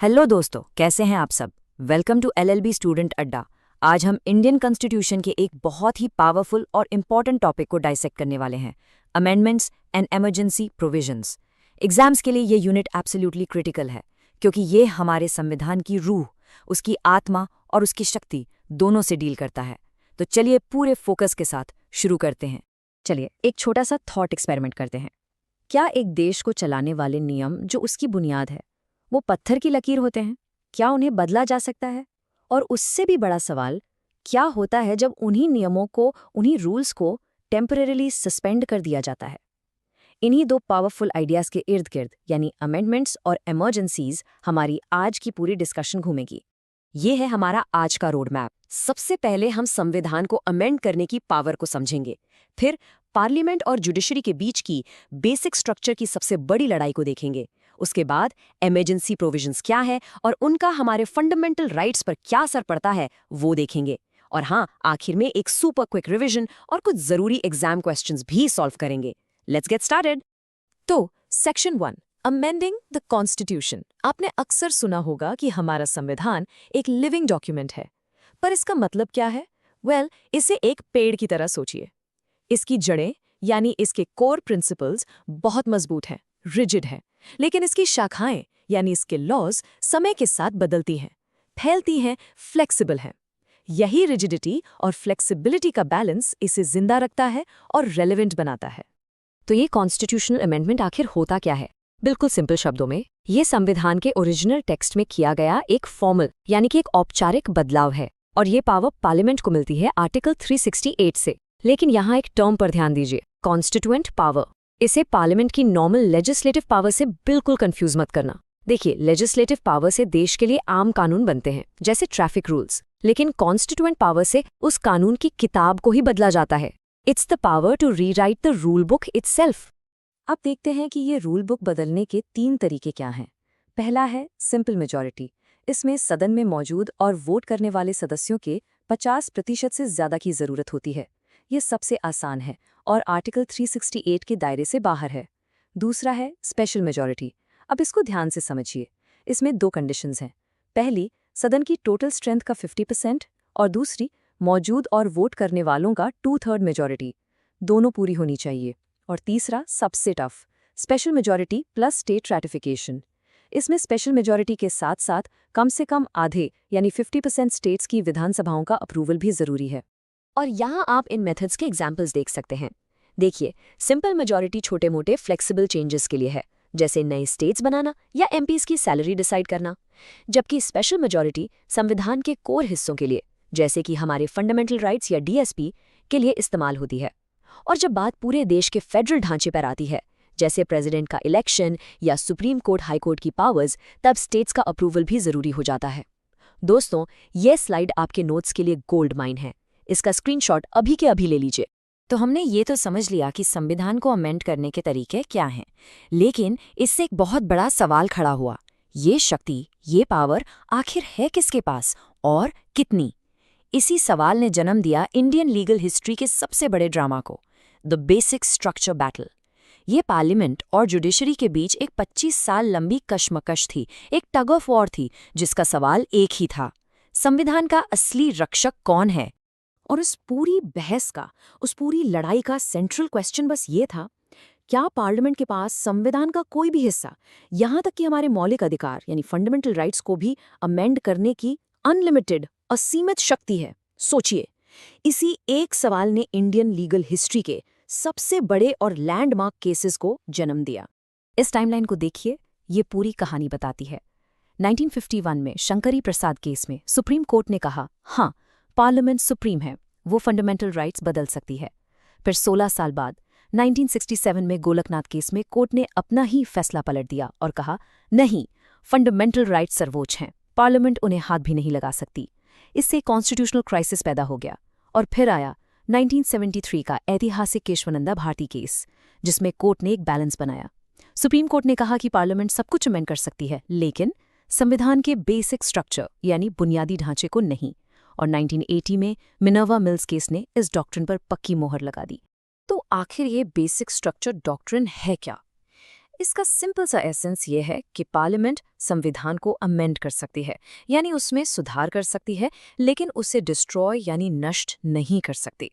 Hello दोस्तों, कैसे हैं आप सब। वेलकम टू एलएलबी स्टूडेंट अड्डा। आज हम इंडियन कॉन्स्टिट्यूशन के एक बहुत ही पावरफुल और इम्पॉर्टेंट टॉपिक को डाइसेक्ट करने वाले हैं, amendments and emergency provisions. Exams के लिए ये यूनिट एब्सोल्युटली क्रिटिकल है, क्योंकि ये हमारे संविधान की रूह, उसकी आत्मा और उसकी शक्ति दोनों से डील करता है। तो चलिए पूरे फोकस के साथ शुरू करते हैं। चलिए एक छोटा सा थॉट एक्सपेरिमेंट करते हैं। क्या एक देश को चलाने वाले नियम जो उसकी बुनियाद है, वो पत्थर की लकीर होते हैं? क्या उन्हें बदला जा सकता है? और उससे भी बड़ा सवाल, क्या होता है जब उन्हीं नियमों को, उन्हीं रूल्स को टेम्परेरीली सस्पेंड कर दिया जाता है? इन्हीं दो पावरफुल आइडियाज के इर्द गिर्द, यानी अमेंडमेंट्स और इमरजेंसीज, हमारी आज की पूरी डिस्कशन घूमेगी। ये है हमारा आज का रोड मैप। सबसे पहले हम संविधान को अमेंड करने की पावर को समझेंगे, फिर पार्लियामेंट और जुडिशरी के बीच की बेसिक स्ट्रक्चर की सबसे बड़ी लड़ाई को देखेंगे, उसके बाद इमरजेंसी प्रोविजंस क्या है और उनका हमारे फंडामेंटल राइट्स पर क्या असर पड़ता है वो देखेंगे, और हाँ, आखिर में एक सुपर क्विक रिवीजन और कुछ जरूरी एग्जाम क्वेश्चंस भी सॉल्व करेंगे। Let's get started. तो सेक्शन 1, अमेंडिंग द कॉन्स्टिट्यूशन। आपने अक्सर सुना होगा कि हमारा संविधान एक लिविंग डॉक्यूमेंट है, पर इसका मतलब क्या है? इसे एक पेड़ की तरह सोचिए। इसकी जड़ें यानी इसके कोर प्रिंसिपल्स बहुत मजबूत हैं, रिजिड हैं, लेकिन इसकी शाखाएं यानी इसके लॉज समय के साथ बदलती हैं, फैलती हैं, फ्लेक्सिबल हैं। यही रिजिडिटी और फ्लेक्सिबिलिटी का बैलेंस इसे जिंदा रखता है और रेलेवेंट बनाता है। तो ये कॉन्स्टिट्यूशनल अमेंडमेंट आखिर होता क्या है? बिल्कुल सिंपल शब्दों में, ये संविधान के ओरिजिनल टेक्स्ट में किया गया एक फॉर्मल यानी कि एक औपचारिक बदलाव है, और ये पावर पार्लियामेंट को मिलती है आर्टिकल 368 से। लेकिन यहाँ एक टर्म पर ध्यान दीजिए, कॉन्स्टिट्यूएंट पावर। इसे पार्लियामेंट की नॉर्मल लेजिस्लेटिव पावर से बिल्कुल कंफ्यूज मत करना। देखिए, लेजिस्लेटिव पावर से देश के लिए आम कानून बनते हैं, जैसे ट्रैफिक रूल्स, लेकिन कॉन्स्टिट्यूएंट पावर से उस कानून की किताब को ही बदला जाता है। It's the power to rewrite the rule book itself. अब देखते हैं कि ये रूल बुक बदलने के 3 तरीके क्या हैं। पहला है सिंपल मेजॉरिटी। इसमें सदन में मौजूद और वोट करने वाले सदस्यों के 50% से ज्यादा की जरूरत होती है। ये सबसे आसान है और आर्टिकल 368 के दायरे से बाहर है। दूसरा है स्पेशल मेजॉरिटी। अब इसको ध्यान से समझिए। इसमें 2 कंडीशंस हैं। पहली, सदन की टोटल स्ट्रेंथ का 50%, और दूसरी, मौजूद और वोट करने वालों का 2/3 मेजॉरिटी। दोनों पूरी होनी चाहिए। और तीसरा, सबसे tough, special majority plus state ratification. इसमें स्पेशल मेजॉरिटी के साथ साथ कम से कम आधे यानी 50% स्टेट्स की विधानसभाओं का अप्रूवल भी जरूरी है। और यहाँ आप इन मेथड्स के एग्जाम्पल्स देख सकते हैं। देखिए, सिंपल मेजॉरिटी छोटे मोटे फ्लेक्सिबल चेंजेस के लिए है, जैसे नए स्टेट्स बनाना या एमपीज की सैलरी डिसाइड करना, जबकि स्पेशल मेजॉरिटी संविधान के कोर हिस्सों के लिए, जैसे कि हमारे फंडामेंटल राइट्स या डीएसपी के लिए इस्तेमाल होती है। और जब बात पूरे देश के फेडरल ढांचे पर आती है, जैसे प्रेसिडेंट का इलेक्शन या सुप्रीम कोर्ट हाई कोर्ट की पावर्स, तब स्टेट्स का अप्रूवल भी जरूरी हो जाता है। दोस्तों, ये स्लाइड आपके नोट्स के लिए गोल्ड माइन है। इसका स्क्रीनशॉट अभी के अभी ले लीजिए। तो हमने ये तो समझ लिया कि संविधान को अमेंड करने के तरीके क्या हैं, लेकिन इससे एक बहुत बड़ा सवाल खड़ा हुआ। ये शक्ति, ये पावर आखिर है किसके पास और कितनी? इसी सवाल ने जन्म दिया इंडियन लीगल हिस्ट्री के सबसे बड़े ड्रामा को, द बेसिक स्ट्रक्चर बैटल। ये पार्लियामेंट और जुडिशरी के बीच एक 25 साल लंबी कशमकश थी, एक टग ऑफ वॉर थी, जिसका सवाल एक ही था, संविधान का असली रक्षक कौन है? और इस पूरी बहस का, उस पूरी लड़ाई का सेंट्रल क्वेश्चन बस ये था, क्या पार्लियामेंट के पास संविधान का कोई भी हिस्सा, यहाँ तक कि हमारे मौलिक अधिकार यानी फंडामेंटल राइट्स को भी अमेंड करने की अनलिमिटेड, असीमित शक्ति है? सोचिए, इसी एक सवाल ने इंडियन लीगल हिस्ट्री के सबसे बड़े और लैंडमार्क केसेस को जन्म दिया। इस टाइमलाइन को देखिए, ये पूरी कहानी बताती है। 1951 में शंकरी प्रसाद केस में सुप्रीम कोर्ट ने कहा, हाँ, पार्लियामेंट सुप्रीम है, वो फंडामेंटल राइट्स बदल सकती है। फिर 16 साल बाद 1967 में गोलकनाथ केस में कोर्ट ने अपना ही फैसला पलट दिया और कहा, नहीं, फंडामेंटल राइट्स सर्वोच्च हैं, पार्लियामेंट उन्हें हाथ भी नहीं लगा सकती। इससे कॉन्स्टिट्यूशनल क्राइसिस पैदा हो गया। और फिर आया 1973 का ऐतिहासिक केशवानंदा भारती केस, जिसमें कोर्ट ने एक बैलेंस बनाया। सुप्रीम कोर्ट ने कहा कि पार्लियामेंट सब कुछ अमेंड कर सकती है, लेकिन संविधान के बेसिक स्ट्रक्चर यानी बुनियादी ढांचे को नहीं। और 1980 में मिनर्वा मिल्स केस ने इस डॉक्ट्रिन पर पक्की मोहर लगा दी। तो आखिर ये बेसिक स्ट्रक्चर डॉक्ट्रिन है क्या? इसका सिंपल सा एसेंस ये है कि पार्लियामेंट संविधान को अमेंड कर सकती है, यानी उसमें सुधार कर सकती है, लेकिन उसे डिस्ट्रॉय यानी नष्ट नहीं कर सकती।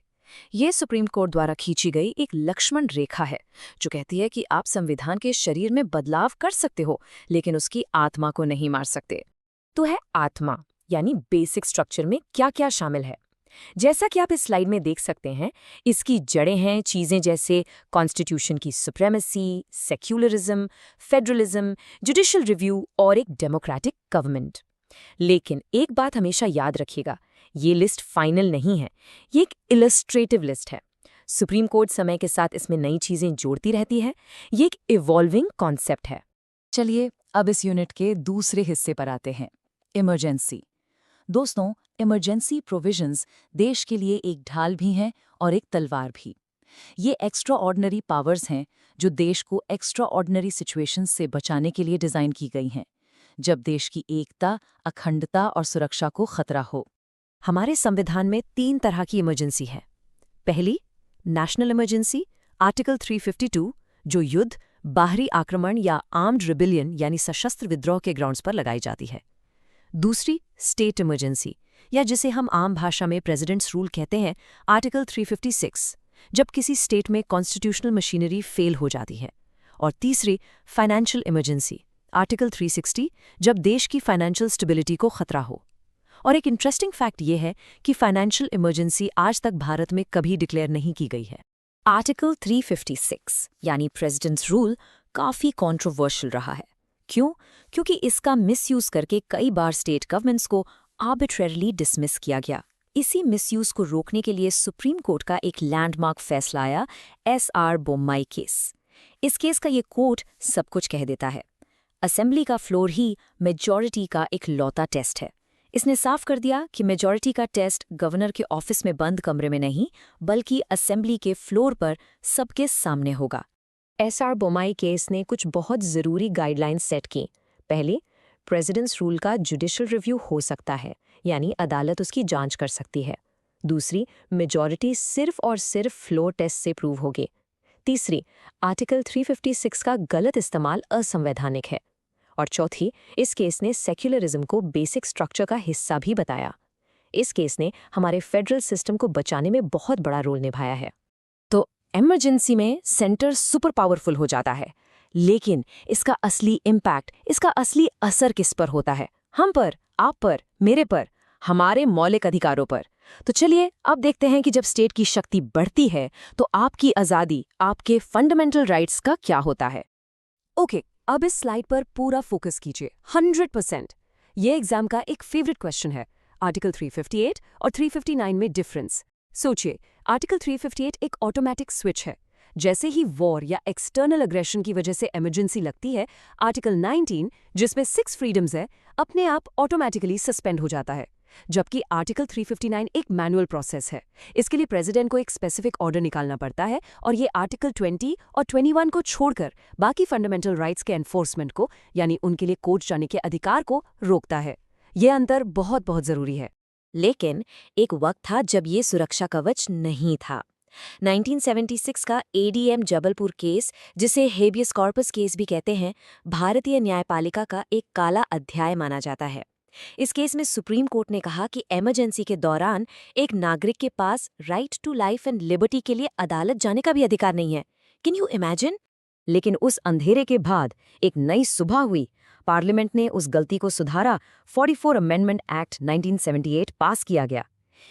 ये सुप्रीम कोर्ट द्वारा खींची गई एक लक्ष्मण रेखा है जो कहती है कि आप संविधान के शरीर में बदलाव कर सकते हो, लेकिन उसकी आत्मा को नहीं मार सकते। तो है आत्मा, यानी बेसिक स्ट्रक्चर में क्या क्या शामिल है। जैसा कि आप इस स्लाइड में देख सकते हैं, इसकी जड़ें हैं चीजें जैसे कॉन्स्टिट्यूशन की supremacy, secularism, federalism, judicial review और एक डेमोक्रेटिक गवर्नमेंट। लेकिन एक बात हमेशा याद रखिएगा, ये लिस्ट फाइनल नहीं है, ये एक इलस्ट्रेटिव लिस्ट है। सुप्रीम कोर्ट समय के साथ इसमें नई चीजें जोड़ती रहती है, ये एक इवॉल्विंग कॉन्सेप्ट है। चलिए अब इस यूनिट के दूसरे हिस्से पर आते हैं, इमरजेंसी। दोस्तों, इमरजेंसी प्रोविजंस देश के लिए एक ढाल भी हैं और एक तलवार भी। ये एक्स्ट्रा ऑर्डिनरी पावर्स हैं जो देश को एक्स्ट्रा ऑर्डिनरी सिचुएशंस से बचाने के लिए डिज़ाइन की गई हैं, जब देश की एकता, अखंडता और सुरक्षा को खतरा हो। हमारे संविधान में 3 तरह की इमरजेंसी है। पहली, नेशनल इमरजेंसी, आर्टिकल 352, जो युद्ध, बाहरी आक्रमण या आर्म्ड रिबिलियन यानी सशस्त्र विद्रोह के ग्राउंड्स पर लगाई जाती है। दूसरी, स्टेट इमरजेंसी, या जिसे हम आम भाषा में प्रेसिडेंट्स रूल कहते हैं, आर्टिकल 356, जब किसी स्टेट में कॉन्स्टिट्यूशनल मशीनरी फेल हो जाती है। और तीसरी, फाइनेंशियल इमरजेंसी, आर्टिकल 360, जब देश की फाइनेंशियल स्टेबिलिटी को खतरा हो। और एक इंटरेस्टिंग फैक्ट ये है कि फाइनेंशियल इमरजेंसी आज तक भारत में कभी डिक्लेयर नहीं की गई है। आर्टिकल 356 यानी प्रेसिडेंट्स रूल काफी कंट्रोवर्शियल रहा है। क्यों? क्योंकि इसका मिसयूज करके कई बार स्टेट गवर्नमेंट्स को आर्बिट्रेरली डिसमिस किया गया। इसी मिसयूज को रोकने के लिए सुप्रीम कोर्ट का एक लैंडमार्क फैसला आया, एसआर बोम्मई केस। इस केस का ये कोर्ट सब कुछ कह देता है। असेंबली का फ्लोर ही मेजॉरिटी का एक लौता टेस्ट है। इसने साफ कर दिया कि मेजॉरिटी का टेस्ट गवर्नर के ऑफिस में बंद कमरे में नहीं, बल्कि असेंबली के फ्लोर पर सबके सामने होगा। एसआर बोम्मई केस ने कुछ बहुत ज़रूरी गाइडलाइंस सेट की। पहले, प्रेसिडेंट्स रूल का जुडिशियल रिव्यू हो सकता है, यानी अदालत उसकी जांच कर सकती है। दूसरी, मेजॉरिटी सिर्फ और सिर्फ फ्लोर टेस्ट से प्रूव होगी। तीसरी, आर्टिकल 356 का गलत इस्तेमाल असंवैधानिक है। और चौथी, इस केस ने सेक्युलरिज्म को बेसिक स्ट्रक्चर का हिस्सा भी बताया। इस केस ने हमारे फेडरल सिस्टम को बचाने में बहुत बड़ा रोल निभाया है। तो इमरजेंसी में सेंटर सुपर पावरफुल हो जाता है, लेकिन इसका असली इम्पैक्ट, इसका असली असर किस पर होता है? हम पर, आप पर, मेरे पर, हमारे मौलिक अधिकारों पर। तो चलिए अब देखते हैं कि जब स्टेट की शक्ति बढ़ती है तो आपकी आज़ादी, आपके फंडामेंटल राइट्स का क्या होता है। ओके, अब इस स्लाइड पर पूरा फोकस कीजिए 100%। ये एग्जाम का एक फेवरेट क्वेश्चन है, आर्टिकल 358 और 359 में डिफरेंस। सोचिए, आर्टिकल 358 एक ऑटोमेटिक स्विच है। जैसे ही वॉर या एक्सटर्नल अग्रेशन की वजह से इमरजेंसी लगती है, आर्टिकल 19, जिसमें 6 फ्रीडम्स है, अपने आप ऑटोमेटिकली सस्पेंड हो जाता है। जबकि आर्टिकल 359 एक मैनुअल प्रोसेस है। इसके लिए प्रेसिडेंट को एक स्पेसिफिक ऑर्डर निकालना पड़ता है, और ये आर्टिकल 20 और 21 को छोड़कर बाकी फंडामेंटल राइट्स के एनफोर्समेंट को, यानी उनके लिए कोर्ट जाने के अधिकार को रोकता है। ये अंतर बहुत बहुत जरूरी है। लेकिन एक वक्त था जब ये सुरक्षा कवच नहीं था। 1976 का एडीएम जबलपुर केस, जिसे हेबियस कॉर्पस केस भी कहते हैं, भारतीय न्यायपालिका का एक काला अध्याय माना जाता है। इस केस में सुप्रीम कोर्ट ने कहा कि इमरजेंसी के दौरान एक नागरिक के पास right to life and liberty के लिए अदालत जाने का भी अधिकार नहीं है। Can you imagine? लेकिन उस अंधेरे के बाद एक नई सुबह हुई। पार्लियामेंट ने उस गलती को सुधारा। 44 अमेंडमेंट एक्ट 1978 पास किया गया।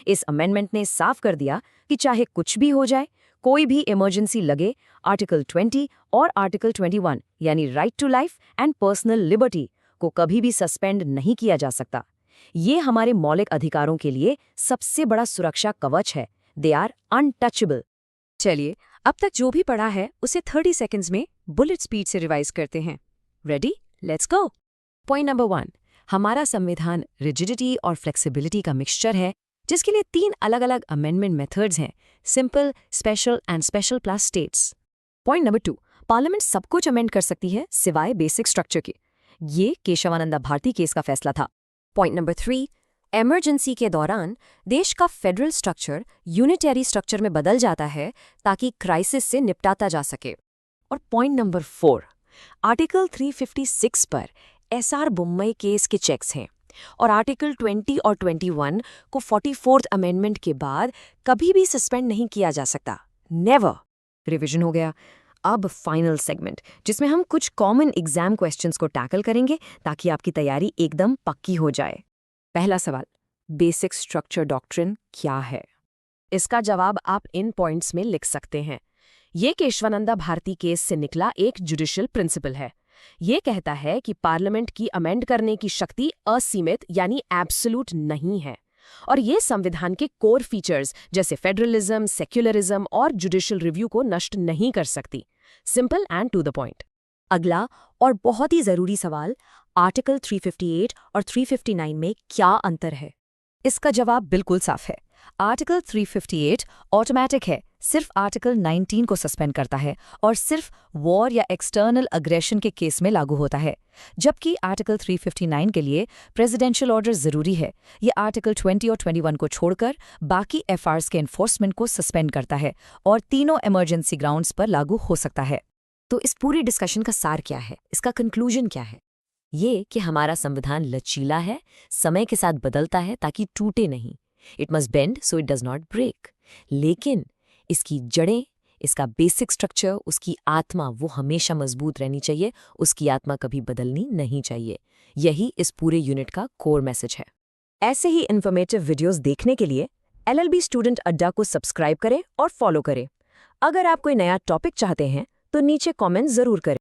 इस अमेंडमेंट ने साफ कर दिया कि चाहे कुछ भी हो जाए, कोई भी इमरजेंसी लगे, आर्टिकल 20 और आर्टिकल 21 यानी right to life and personal liberty को कभी भी सस्पेंड नहीं किया जा सकता। ये हमारे मौलिक अधिकारों के लिए सबसे बड़ा सुरक्षा कवच है। They are untouchable. चलिए, अब तक जो भी पढ़ा है उसे 30 सेकंड्स में बुलेट स्पीड से रिवाइज करते हैं। Ready? Let's go. Point number 1, हमारा संविधान रिजिडिटी और फ्लेक्सिबिलिटी का मिक्सचर है, जिसके लिए 3 अलग अलग अमेंडमेंट मेथड्स हैं, simple, special and special plus states. Point number 2, parliament सब कुछ अमेंड कर सकती है सिवाय बेसिक स्ट्रक्चर के। ये केशवानंदा भारती केस का फैसला था। पॉइंट नंबर 3, इमरजेंसी के दौरान देश का फेडरल स्ट्रक्चर यूनिटरी स्ट्रक्चर में बदल जाता है ताकि क्राइसिस से निपटाता जा सके। और पॉइंट नंबर 4, आर्टिकल 356 पर एसआर बुम्मई केस के चेक्स हैं और आर्टिकल 20 और 21 को 44th अमेंडमेंट के बाद कभी भी सस्पेंड नहीं किया जा सकता। नेवर। रिवीजन हो गया। अब फाइनल सेगमेंट, जिसमें हम कुछ कॉमन एग्जाम क्वेश्चंस को टैकल करेंगे ताकि आपकी तैयारी एकदम पक्की हो जाए। पहला सवाल, बेसिक स्ट्रक्चर डॉक्ट्रिन क्या है? इसका जवाब आप इन पॉइंट्स में लिख सकते हैं। ये केशवानंदा भारती केस से निकला एक जुडिशियल प्रिंसिपल है। ये कहता है कि पार्लियामेंट की अमेंड करने की शक्ति असीमित यानी एब्सोल्यूट नहीं है, और ये संविधान के कोर फीचर्स जैसे फेडरलिज्म, सेक्युलरिज्म और जुडिशियल रिव्यू को नष्ट नहीं कर सकती। Simple and to the point. अगला और बहुत ही जरूरी सवाल, आर्टिकल 358 और 359 में क्या अंतर है? इसका जवाब बिल्कुल साफ है। आर्टिकल 358 ऑटोमैटिक है, सिर्फ आर्टिकल 19 को सस्पेंड करता है और सिर्फ वॉर या एक्सटर्नल अग्रेशन के केस में लागू होता है, जबकि आर्टिकल 359 के लिए प्रेसिडेंशियल ऑर्डर जरूरी है। ये आर्टिकल 20 और 21 को छोड़कर बाकी एफआरस के एनफोर्समेंट को सस्पेंड करता है और तीनों इमरजेंसी ग्राउंड्स पर लागू हो सकता है। तो इस पूरी डिस्कशन का सार क्या है? इसका कंक्लूजन क्या है? ये कि हमारा संविधान लचीला है, समय के साथ बदलता है ताकि टूटे नहीं। It must bend so it does not break. लेकिन इसकी जड़ें, इसका बेसिक स्ट्रक्चर, उसकी आत्मा वो हमेशा मजबूत रहनी चाहिए। उसकी आत्मा कभी बदलनी नहीं चाहिए। यही इस पूरे यूनिट का कोर मैसेज है। ऐसे ही इन्फॉर्मेटिव वीडियोस देखने के लिए LLB स्टूडेंट अड्डा को सब्सक्राइब करें और फॉलो करें। अगर आप कोई नया टॉपिक चाहते हैं तो नीचे कमेंट जरूर करें।